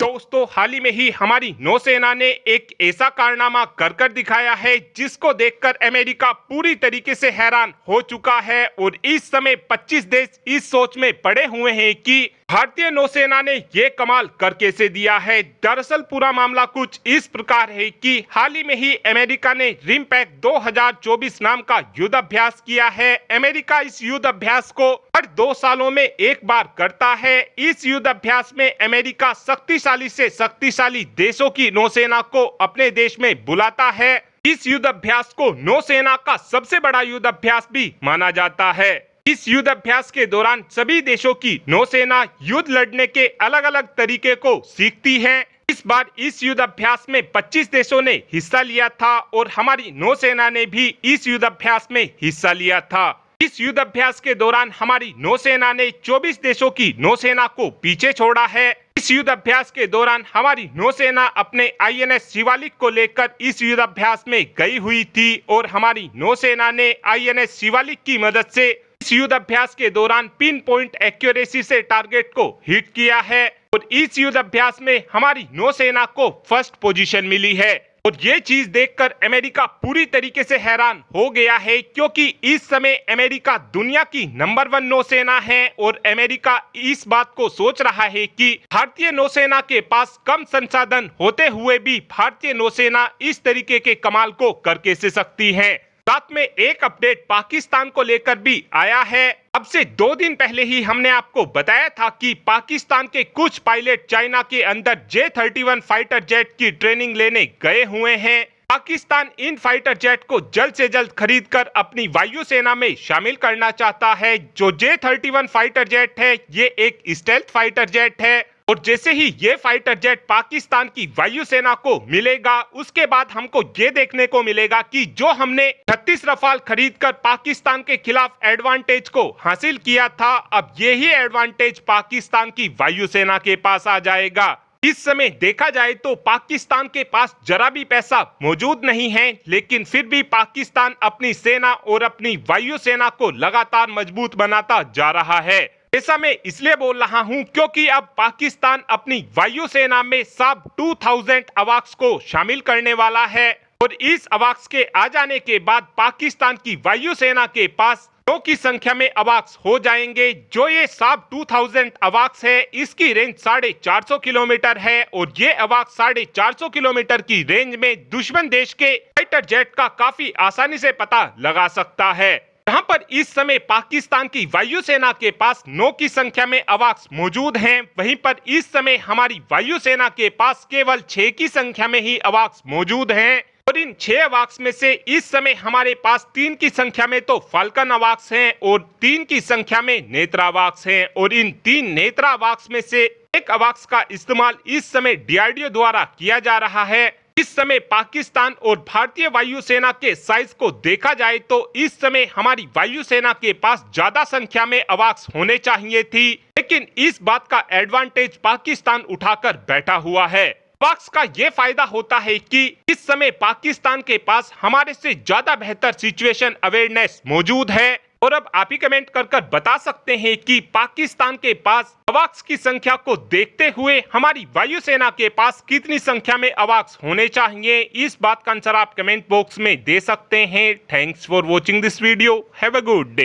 दोस्तों, हाल ही में ही हमारी नौसेना ने एक ऐसा कारनामा कर दिखाया है जिसको देखकर अमेरिका पूरी तरीके से हैरान हो चुका है और इस समय 25 देश इस सोच में पड़े हुए हैं कि भारतीय नौसेना ने ये कमाल कर कैसे दिया है। दरअसल पूरा मामला कुछ इस प्रकार है कि हाल ही में ही अमेरिका ने रिमपैक 2024 नाम का युद्ध अभ्यास किया है। अमेरिका इस युद्ध अभ्यास को हर 2 सालों में एक बार करता है। इस युद्ध अभ्यास में अमेरिका शक्तिशाली से शक्तिशाली देशों की नौसेना को अपने देश में बुलाता है। इस युद्ध अभ्यास को नौसेना का सबसे बड़ा युद्ध अभ्यास भी माना जाता है। इस युद्ध अभ्यास के दौरान सभी देशों की नौसेना युद्ध लड़ने के अलग अलग तरीके को सीखती है। इस बार इस युद्ध अभ्यास में 25 देशों ने हिस्सा लिया था और हमारी नौसेना ने भी इस युद्ध अभ्यास में हिस्सा लिया था। इस युद्ध अभ्यास के दौरान हमारी नौसेना ने 24 देशों की नौसेना को पीछे छोड़ा है। इस युद्ध अभ्यास के दौरान हमारी नौसेना अपने INS शिवालिक को लेकर इस युद्ध अभ्यास में गई हुई थी और हमारी नौसेना ने INS शिवालिक की मदद से इस युद्ध अभ्यास के दौरान पिन पॉइंट एक्यूरेसी से टारगेट को हिट किया है और इस युद्ध अभ्यास में हमारी नौसेना को फर्स्ट पोजीशन मिली है। और ये चीज देखकर अमेरिका पूरी तरीके से हैरान हो गया है, क्योंकि इस समय अमेरिका दुनिया की नंबर 1 नौसेना है और अमेरिका इस बात को सोच रहा है कि भारतीय नौसेना के पास कम संसाधन होते हुए भी भारतीय नौसेना इस तरीके के कमाल को कर कैसे सकती है। साथ में एक अपडेट पाकिस्तान को लेकर भी आया है। अब से 2 दिन पहले ही हमने आपको बताया था कि पाकिस्तान के कुछ पायलट चाइना के अंदर J-31 फाइटर जेट की ट्रेनिंग लेने गए हुए हैं। पाकिस्तान इन फाइटर जेट को जल्द से जल्द खरीदकर अपनी वायुसेना में शामिल करना चाहता है। जो J-31 फाइटर जेट है ये एक स्टेल्थ फाइटर जेट है और जैसे ही ये फाइटर जेट पाकिस्तान की वायुसेना को मिलेगा उसके बाद हमको ये देखने को मिलेगा कि जो हमने 36 रफाल खरीदकर पाकिस्तान के खिलाफ एडवांटेज को हासिल किया था, अब यही एडवांटेज पाकिस्तान की वायुसेना के पास आ जाएगा। इस समय देखा जाए तो पाकिस्तान के पास जरा भी पैसा मौजूद नहीं है, लेकिन फिर भी पाकिस्तान अपनी सेना और अपनी वायुसेना को लगातार मजबूत बनाता जा रहा है। ऐसा मैं इसलिए बोल रहा हूं क्योंकि अब पाकिस्तान अपनी वायुसेना में साब 2000 अवाक्स को शामिल करने वाला है और इस अवाक्स के आ जाने के बाद पाकिस्तान की वायुसेना के पास 9 की संख्या में अवाक्स हो जाएंगे। जो ये साब 2000 अवाक्स है इसकी रेंज 450 किलोमीटर है और ये अवाक्स 450 किलोमीटर की रेंज में दुश्मन देश के फाइटर जेट का काफी आसानी से पता लगा सकता है। जहां पर इस समय पाकिस्तान की वायुसेना के पास 9 की संख्या में अवाक्स मौजूद हैं, वहीं पर इस समय हमारी वायुसेना के पास केवल 6 की संख्या में ही अवाक्स मौजूद हैं और इन 6 अवाक्स में से इस समय हमारे पास 3 की संख्या में तो फाल्कन अवाक्स हैं और 3 की संख्या में नेत्रा अवाक्स हैं और इन 3 नेत्रा अवाक्स में से एक अवाक्स का इस्तेमाल इस समय DRDO द्वारा किया जा रहा है। इस समय पाकिस्तान और भारतीय वायुसेना के साइज को देखा जाए तो इस समय हमारी वायुसेना के पास ज्यादा संख्या में अवाक्स होने चाहिए थी, लेकिन इस बात का एडवांटेज पाकिस्तान उठाकर बैठा हुआ है। अवाक्स का ये फायदा होता है कि इस समय पाकिस्तान के पास हमारे से ज्यादा बेहतर सिचुएशन अवेयरनेस मौजूद है और अब आप ही कमेंट कर बता सकते हैं कि पाकिस्तान के पास अवाक्स की संख्या को देखते हुए हमारी वायुसेना के पास कितनी संख्या में अवाक्स होने चाहिए। इस बात का आंसर आप कमेंट बॉक्स में दे सकते हैं। Thanks for watching this video. Have a good day.